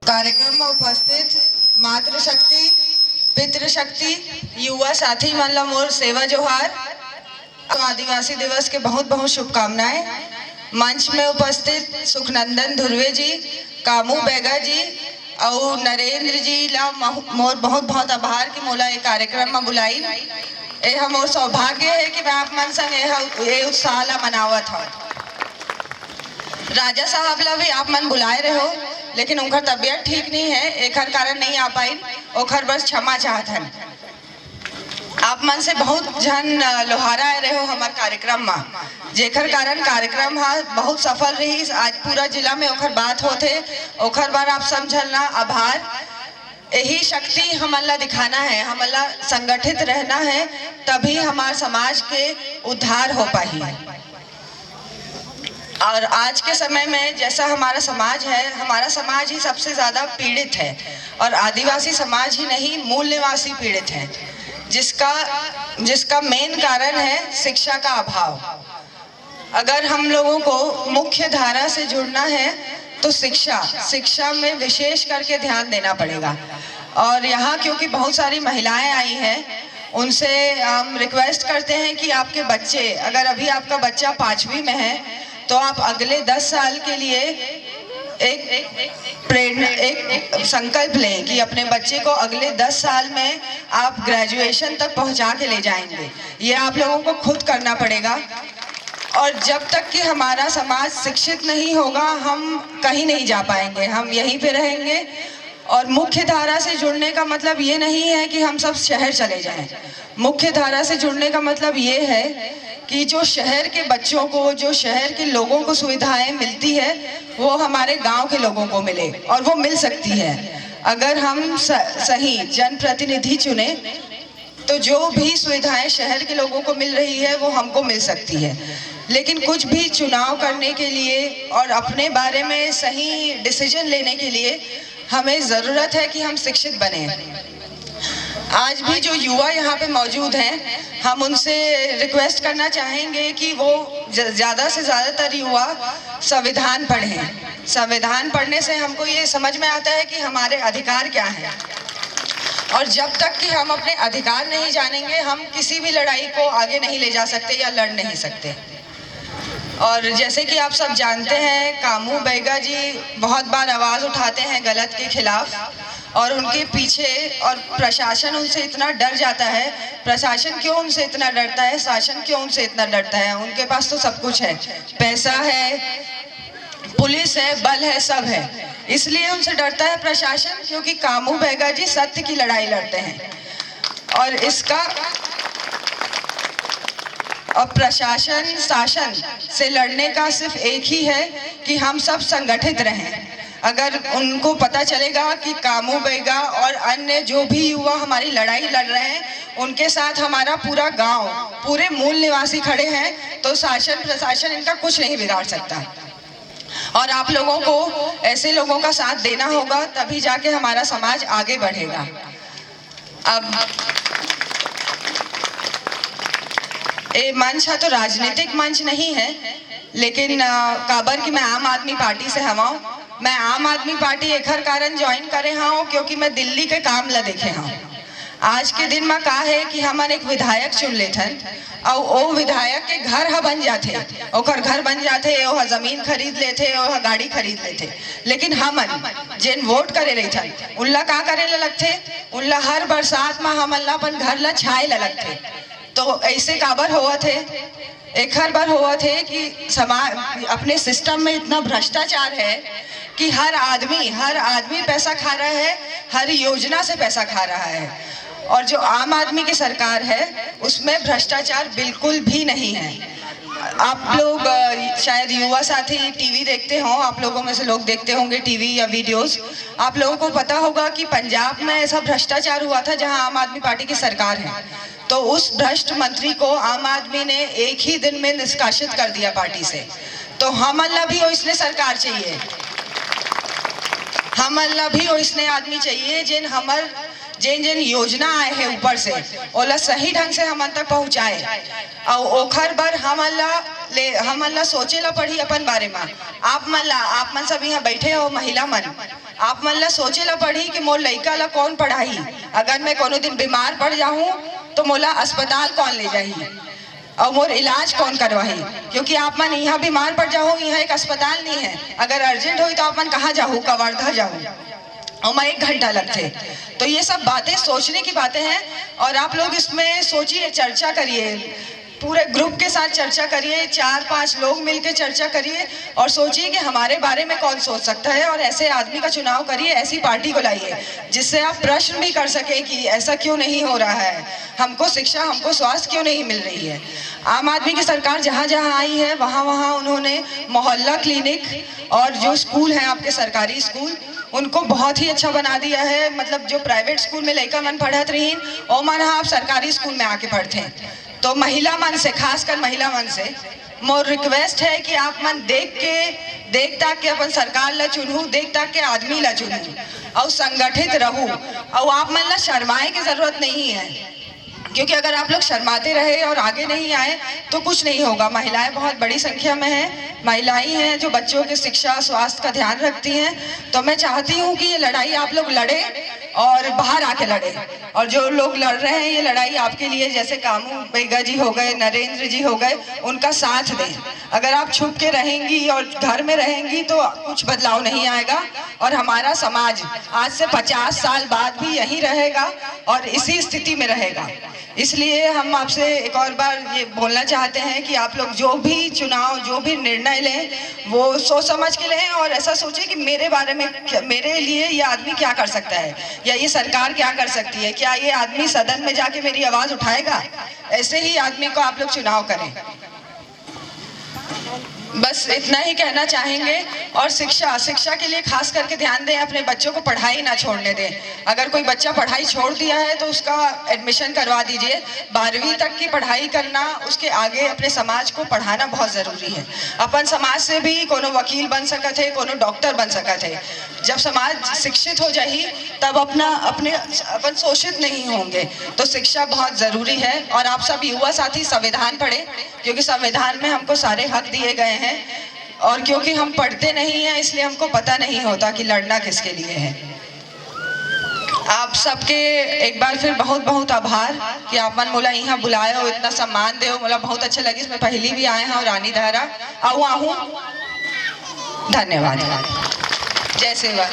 कार्यक्रम में उपस्थित मातृशक्ति, पितृशक्ति, युवा साथी मन ला मोर सेवा जोहार। तो आदिवासी दिवस के बहुत बहुत शुभकामनाएं। मंच में उपस्थित सुखनंदन धुर्वे जी, कामू बैगा जी और नरेंद्र जी ला मोर बहुत बहुत आभार कि मोला ये कार्यक्रम में बुलाई। यह मोर सौभाग्य है कि मैं आप मन संग ये उत्साह ला मनावत हूँ। राजा साहब ला भी आप मन बुलाए रहे हो, लेकिन उनका तबीयत ठीक नहीं है, एकर कारण नहीं आ पाई। ओखर बस क्षमा चाहत हन। आप मन से बहुत जन लोहारा आए रहे हो हमारे कार्यक्रम में, जेकर कारण कार्यक्रम बहुत सफल रही। आज पूरा जिला में ओखर बात होते, ओखर बार आप समझलना आभार। यही शक्ति हमला दिखाना है, हमला संगठित रहना है, तभी हमारे समाज के उद्धार हो पाई। और आज के समय में जैसा हमारा समाज है, हमारा समाज ही सबसे ज़्यादा पीड़ित है और आदिवासी समाज ही नहीं, मूल निवासी पीड़ित है, जिसका मेन कारण है शिक्षा का अभाव। अगर हम लोगों को मुख्य धारा से जुड़ना है तो शिक्षा में विशेष करके ध्यान देना पड़ेगा। और यहाँ क्योंकि बहुत सारी महिलाएं आई हैं, उनसे हम रिक्वेस्ट करते हैं कि आपके बच्चे, अगर अभी आपका बच्चा 5वीं में है तो आप अगले 10 साल के लिए एक संकल्प लें कि अपने बच्चे को अगले 10 साल में आप ग्रेजुएशन तक पहुंचा के ले जाएंगे। ये आप लोगों को खुद करना पड़ेगा। और जब तक कि हमारा समाज शिक्षित नहीं होगा, हम कहीं नहीं जा पाएंगे, हम यहीं पे रहेंगे। और मुख्य धारा से जुड़ने का मतलब ये नहीं है कि हम सब शहर चले जाएं। मुख्य धारा से जुड़ने का मतलब ये है कि जो शहर के बच्चों को, जो शहर के लोगों को सुविधाएं मिलती है, वो हमारे गांव के लोगों को मिले, और वो मिल सकती है अगर हम सही जनप्रतिनिधि चुने। तो जो भी सुविधाएं शहर के लोगों को मिल रही है वो हमको मिल सकती है। लेकिन कुछ भी चुनाव करने के लिए और अपने बारे में सही डिसीजन लेने के लिए हमें ज़रूरत है कि हम शिक्षित बने। आज भी जो युवा यहाँ पे मौजूद हैं, हम उनसे रिक्वेस्ट करना चाहेंगे कि वो ज़्यादा से ज़्यादातर युवा संविधान पढ़ें। संविधान पढ़ने से हमको ये समझ में आता है कि हमारे अधिकार क्या हैं, और जब तक कि हम अपने अधिकार नहीं जानेंगे, हम किसी भी लड़ाई को आगे नहीं ले जा सकते या लड़ नहीं सकते। और जैसे कि आप सब जानते हैं, कामू बैगा जी बहुत बार आवाज़ उठाते हैं गलत के खिलाफ, और उनके पीछे और प्रशासन उनसे इतना डर जाता है। प्रशासन क्यों उनसे इतना डरता है, शासन क्यों उनसे इतना डरता है? उनके पास तो सब कुछ है, पैसा है, पुलिस है, बल है, सब है। इसलिए उनसे डरता है प्रशासन, क्योंकि कामू बैगा जी सत्य की लड़ाई लड़ते हैं। और इसका और प्रशासन शासन से लड़ने का सिर्फ एक ही है कि हम सब संगठित रहें। अगर उनको पता चलेगा कि कामू बैगा और अन्य जो भी युवा हमारी लड़ाई लड़ रहे हैं, उनके साथ हमारा पूरा गांव, पूरे मूल निवासी खड़े हैं, तो शासन प्रशासन इनका कुछ नहीं बिगाड़ सकता। और आप लोगों को ऐसे लोगों का साथ देना होगा, तभी जाके हमारा समाज आगे बढ़ेगा। अब ये मंच है तो राजनीतिक मंच नहीं है, लेकिन काबर कि मैं आम आदमी पार्टी से हवा। मैं आम आदमी पार्टी एकर कारण ज्वाइन करे हूँ क्योंकि मैं दिल्ली के काम ला देखे हूँ। आज के दिन में का है कि हमन एक विधायक चुन लेथन, और वो विधायक के घर बन जाते, ओकर घर बन जाते, वह जमीन खरीद लेते, वह गाड़ी खरीद लेते। लेकिन हमन जिन वोट करे रहथन, उनला का करे ला लगते, उनला हर बरसात में हमन ला अपन घर ला छाए ला लगते। तो ऐसे काबर हुआ थे, एक हर बार हुआ थे कि समाज अपने सिस्टम में इतना भ्रष्टाचार है कि हर आदमी पैसा खा रहा है, हर योजना से पैसा खा रहा है। और जो आम आदमी की सरकार है उसमें भ्रष्टाचार बिल्कुल भी नहीं है। आप लोग शायद युवा साथी टीवी देखते हो, आप लोगों में से लोग देखते होंगे टीवी या वीडियोस। आप लोगों को पता होगा कि पंजाब में ऐसा भ्रष्टाचार हुआ था जहां आम आदमी पार्टी की सरकार है, तो उस भ्रष्ट मंत्री को आम आदमी ने एक ही दिन में निष्कासित कर दिया पार्टी से। तो हम अल्लाह भी इसने सरकार चाहिए, हम अल्लाह भी इसने आदमी चाहिए जिन हमर जिन जिन योजना आए हैं ऊपर से ओला सही ढंग से हमन तक पहुँचाए और ओखर बर हम अल्लाह सोचे ला पड़ी अपन बारे में। आप मन सब यहाँ बैठे हो महिला मन, आप मन ला सोचे ला पड़ी कि मोर लड़का ला कौन पढ़ाई, अगर मैं कोनो दिन बीमार पड़ जाऊँ तो मोला अस्पताल कौन ले जाही और मोर इलाज कौन करवाही। क्योंकि आप मन यहाँ बीमार पड़ जाओ, यहाँ एक अस्पताल नहीं है, अगर अर्जेंट हुई तो आप मन कहाँ जाऊँ, कवर्धा जाऊँ और मैं 1 घंटा लगते। तो ये सब बातें सोचने की बातें हैं और आप लोग इसमें सोचिए, चर्चा करिए, पूरे ग्रुप के साथ चर्चा करिए, 4-5 लोग मिलकर चर्चा करिए और सोचिए कि हमारे बारे में कौन सोच सकता है और ऐसे आदमी का चुनाव करिए, ऐसी पार्टी को लाइए जिससे आप प्रश्न भी कर सके कि ऐसा क्यों नहीं हो रहा है, हमको शिक्षा, हमको स्वास्थ्य क्यों नहीं मिल रही है। आम आदमी की सरकार जहाँ जहाँ आई है वहाँ वहाँ उन्होंने मोहल्ला क्लिनिक और जो स्कूल हैं आपके सरकारी स्कूल उनको बहुत ही अच्छा बना दिया है। मतलब जो प्राइवेट स्कूल में लड़का मन पढ़त रही और मन आप सरकारी स्कूल में आके पढ़ते हैं। तो महिला मन से, खासकर महिला मन से मोर रिक्वेस्ट है कि आप मन देख ताक के अपन सरकार ला चुनू, देख ताक के आदमी ला चुनू और संगठित रहूं और आप मन ला शर्माए की जरूरत नहीं है, क्योंकि अगर आप लोग शर्माते रहे और आगे नहीं आए तो कुछ नहीं होगा। महिलाएं बहुत बड़ी संख्या में हैं, महिलाएं हैं जो बच्चों के शिक्षा स्वास्थ्य का ध्यान रखती हैं। तो मैं चाहती हूँ कि ये लड़ाई आप लोग लड़े और बाहर आके लड़े, और जो लोग लड़ रहे हैं ये लड़ाई आपके लिए, जैसे कामू बेगा जी हो गए, नरेंद्र जी हो गए, उनका साथ दें। अगर आप छुप के रहेंगी और घर में रहेंगी तो कुछ बदलाव नहीं आएगा और हमारा समाज आज से 50 साल बाद भी यही रहेगा और इसी स्थिति में रहेगा। इसलिए हम आपसे एक और बार ये बोलना चाहते हैं कि आप लोग जो भी चुनाव, जो भी निर्णय लें वो सोच समझ के लें और ऐसा सोचें कि मेरे बारे में, मेरे लिए ये आदमी क्या कर सकता है या ये सरकार क्या कर सकती है, क्या ये आदमी सदन में जाके मेरी आवाज़ उठाएगा। ऐसे ही आदमी को आप लोग चुनाव करें। बस इतना ही कहना चाहेंगे। और शिक्षा के लिए खास करके ध्यान दें, अपने बच्चों को पढ़ाई ना छोड़ने दें। अगर कोई बच्चा पढ़ाई छोड़ दिया है तो उसका एडमिशन करवा दीजिए। 12वीं तक की पढ़ाई करना, उसके आगे अपने समाज को पढ़ाना बहुत ज़रूरी है। अपन समाज से भी कोनो वकील बन सकते हैं, कोनो डॉक्टर बन सकते हैं। जब समाज शिक्षित हो जाए तब अपन शोषित नहीं होंगे। तो शिक्षा बहुत ज़रूरी है। और आप सब युवा साथी संविधान पढ़ें, क्योंकि संविधान में हमको सारे हक दिए गए हैं और क्योंकि हम पढ़ते नहीं हैं इसलिए हमको पता नहीं होता कि लड़ना किसके लिए है। आप सबके एक बार फिर बहुत बहुत आभार कि आप मन मोला यहाँ बुलाए हो, इतना सम्मान दे हो, मोला बहुत अच्छा लगी। इसमें पहली भी आए हैं और रानी धारा आहू धन्यवाद। जय सेवा।